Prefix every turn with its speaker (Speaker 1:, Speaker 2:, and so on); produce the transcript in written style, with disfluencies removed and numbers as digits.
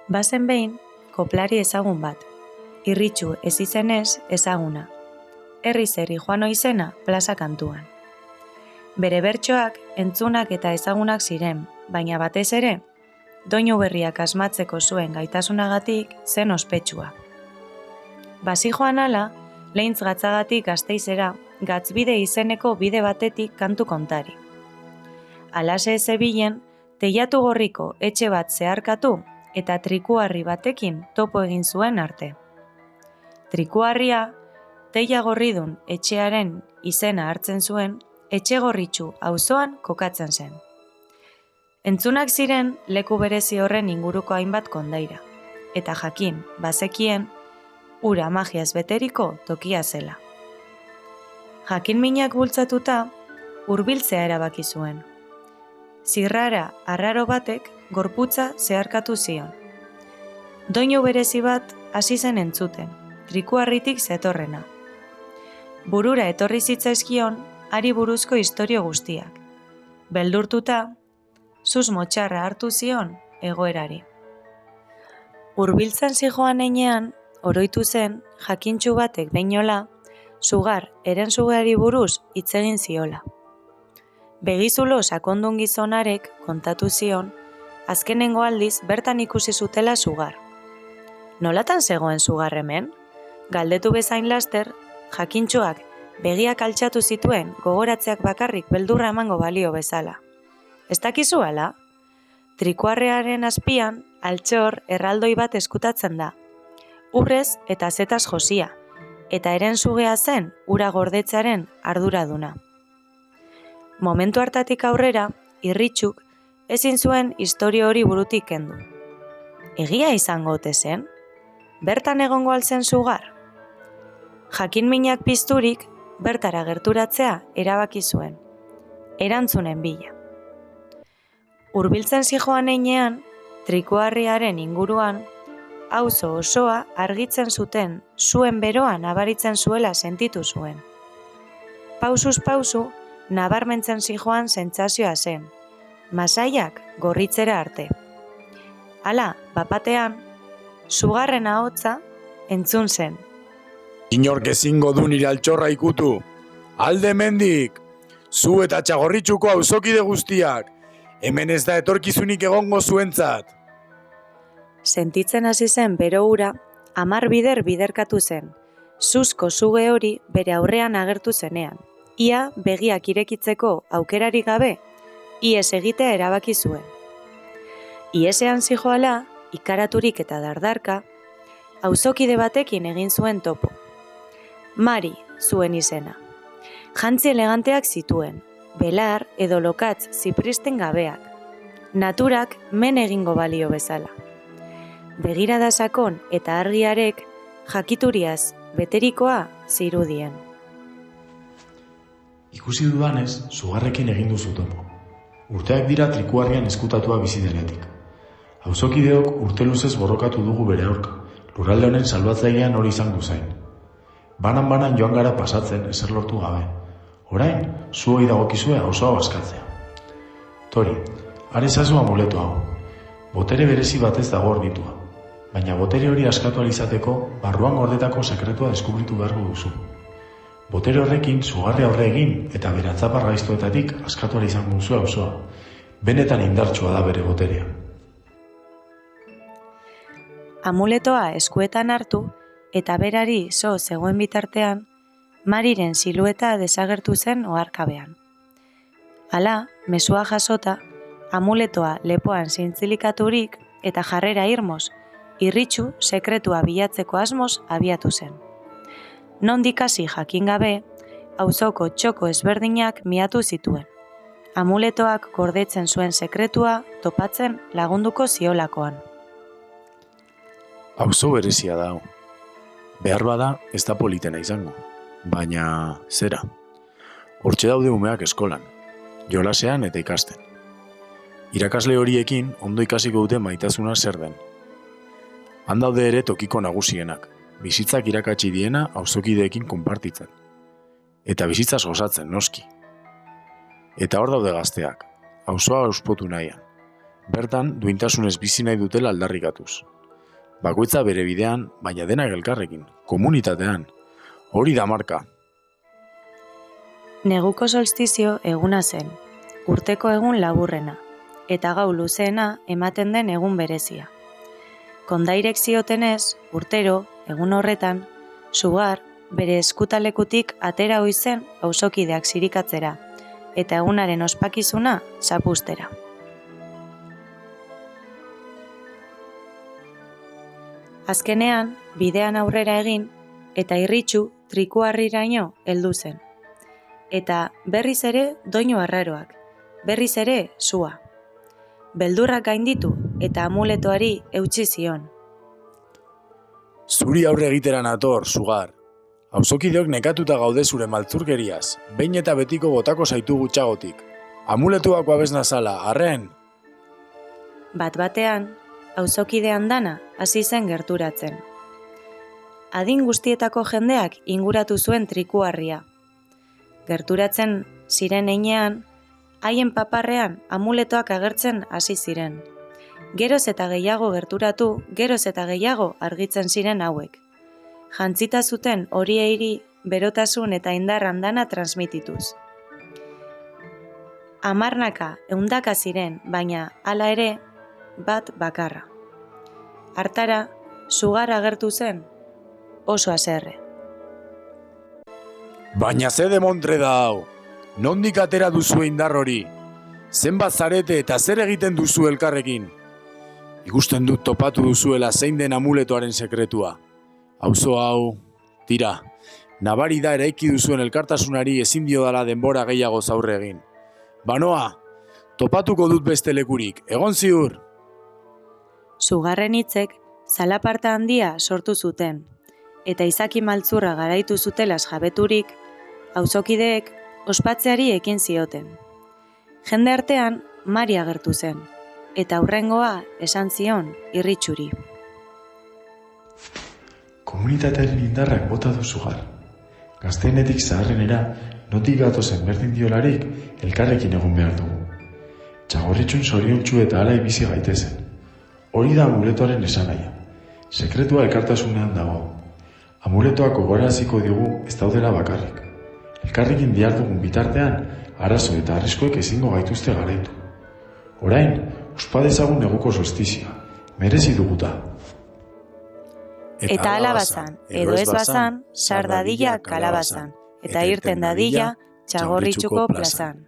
Speaker 1: Bazen behin, koplari ezagun bat, irritxu ez izenez ezaguna, herri zerri joan izena plaza kantuan. Bere bertsoak entzunak eta ezagunak ziren, baina batez ere, doinu berriak asmatzeko zuen gaitasunagatik zen ospetsua. Bazijoan ala, lehintz gatzagatik Gasteizera, Gatzbide izeneko bide batetik kantu kontari. Alase zebilen, teilatu gorriko etxe bat zeharkatu eta trikuarri batekin topo egin zuen arte. Trikuarria, teila gorridun etxearen izena hartzen zuen, Etxegorritxu auzoan kokatzen zen. Entzunak ziren leku berezi horren inguruko hainbat kondaira, eta jakin, bazekien, ura magiaz beteriko tokia zela. Jakin minak bultzatuta, hurbiltzea erabaki zuen. Zirrara arraro batek gorputza zeharkatu zion. Doinu berezi bat hasi zen entzuten, trikuarritik zetorrena. Burura etorri zitzaizkion, hari buruzko istorio guztiak. Beldurtuta, susmotxarra hartu zion egoerari. Hurbiltzen zijoan heinean, oroitu zen, jakintxu batek beinola, sugar erensugari buruz hitz egin ziola. Begizulo sakondun gizonarek kontatu zion, azkenengo aldiz bertan ikusi zutela sugar. Nolatan zegoen sugar hemen? Galdetu bezain laster, jakintxoak begiak altxatu zituen gogoratzeak bakarrik beldurra emango balio bezala. Ez dakizu ala? Trikuarrearen azpian, altxor erraldoi bat eskutatzen da. Urrez eta zetaz josia, eta erensugea zen ura gordetzearen arduraduna. Momentu hartatik aurrera, irritxuk ezin zuen istorio hori burutik kendu. Egia izango ote zen? Bertan egongo alzen sugar? Jakin minak pizturik, bertara gerturatzea erabaki zuen. Erantzunen bila. Hurbiltzen zijoan heinean, trikuarriaren inguruan, auzo osoa argitzen zuten, zuen beroa nabaritzen zuela sentitu zuen. Pausuz pausu, nabarmentzen zijoan sentsazioa zen, masaiak gorritzera arte. Hala, bapatean, sugarren ahotsa entzun zen.
Speaker 2: Inork ezingo du nire altxorra ikutu. Alde mendik, zu eta Txagorritxuko auzokide guztiak, hemen ez da etorkizunik egongo zuentzat.
Speaker 1: Sentitzen hasi zen bero ura, 10 bider biderkatu zen, suzko suge hori bere aurrean agertu zenean. Ia begiak irekitzeko aukerari gabe, ihes egitea erabaki zuen. Ihesean zijoala, ikaraturik eta dardarka, auzokide batekin egin zuen topo. Mari zuen izena. Jantzi eleganteak zituen, belar edo lokatz zipristen gabeak. Naturak men egingo balio bezala. Begirada sakon eta argiarek jakituriaz beterikoa zirudien.
Speaker 3: Ikusi dudanez, sugarrekin egin duzu topo. Urteak dira trikuarrian eskutatua bizi denetik. Auzokideok urte luzez borrokatu dugu bere aurka, lurralde honen salbatzailean hori izango zain. Banan joan gara pasatzen ezer lortu gabe. Orain, zuoi dagokizue auzoa askatzea. Tori, are ezazu amuleto hau. Botere berezi batez dago ornitua. Baina botere hori askatu ahal izateko, barruan gordetako sekretua deskubritu beharko duzu. Botere horrekin sugarri aurre egin eta bere atzapar gaiztoetatik askatu ahal izango duzu auzoa. Benetan indartsua da bere boterea.
Speaker 1: Amuletoa eskuetan hartu eta berari so zegoen bitartean, Mariren silueta desagertu zen oharkabean. Hala, mezua jasota, amuletoa lepoan zintzilikaturik eta jarrera irmoz, irritxu sekretua bilatzeko asmoz abiatu zen. Nondik hasi jakin gabe, auzoko txoko ezberdinak miatu zituen. Amuletoak gordetzen zuen sekretua topatzen lagunduko ziolakoan.
Speaker 2: Auzo berezia da hau. Behar bada ez da politena izango, baina zera. Hortxe daude umeak eskolan, jolasean eta ikasten. Irakasle horiekin ondo ikasiko dute maitasuna zer den. Han daude ere tokiko nagusienak, bizitzak irakatsi diena auzokideekin konpartitzen. Eta bizitzaz gozatzen, noski. Eta hor daude gazteak, auzoa auspotu nahian. bertan duintasunez bizi nahi dutela aldarrikatuz. Bakoitza bere bidean, baina denak elkarrekin, komunitatean. Hori da marka.
Speaker 1: Neguko solstizio eguna zen, urteko egun laburrena, eta gau luzeena ematen den egun berezia. Kondairek ziotenez, urtero, egun horretan, Sugar bere eskutalekutik atera ohi zen auzokideak zirikatzera, eta egunaren ospakizuna zapustera. Azkenean, bidean aurrera egin, eta Irritxu trikuarriraino heldu zen. Eta berriz ere doinu arraroak, berriz ere sua. Beldurrak gainditu eta amuletoari eutsi zion.
Speaker 2: Zuri aurre egitera nator, Sugar. Auzokideok nekatuta gaude zure maltzurkeriaz, behin eta betiko botako zaitu gutxagotik. Amuletuak babes nazala, arren!
Speaker 1: Bat-batean, auzokidean dana hasi zen gerturatzen. Adin guztietako jendeak inguratu zuen trikuarria. Gerturatzen ziren heinean, haien paparrean amuletoak agertzen hasi ziren. Geroz eta gehiago gerturatu, geroz eta gehiago argitzen ziren hauek. Jantzita zuten horiei berotasun eta indar handana transmitituz. Hamarnaka, ehundaka ziren, baina hala ere bat bakarra. Hartara, Sugar agertu zen oso haserre.
Speaker 2: Baina ze demontre da hau, nondik atera duzu indar hori? Zenbat zarete eta zer egiten duzu elkarrekin? Ikusten dut topatu duzuela zein den amuletoaren sekretua. Auzo hau, tira, nabari da eraiki duzuen elkartasunari ezin diodala denbora gehiago aurre egin. Banoa, topatuko dut beste lekurik, egon ziur!
Speaker 1: Sugarren hitzek zalaparta handia sortu zuten, eta izaki maltzurra garaitu zutelaz jabeturik, auzokideek ospatzeari ekin zioten. Jende artean Mari agertu zen, eta hurrengoa esan zion Irritxuri.
Speaker 3: Komunitatearen indarrak bota du Sugar. Gazteenetik zaharrenera, notik gatozen berdin diolarik, elkarrekin egon behar dugu. Txagorritxun zoriontsu eta alai bizi gaitezen. Hori da amuletoaren esanahia. Sekretua elkartasunean dago. Amuletoak gogoraziko digu ez daudela bakarrik. Elkarrekin dihardugun bitartean, arazo eta arriskoek ezingo gaituzte garaitu. Orain, ospa dezagun neguko solstizia. Merezi duguta.
Speaker 1: Eta hala bazan, edo ez bazan, sar dadila kalabazan, eta irten dadila Txagorritxuko plazan.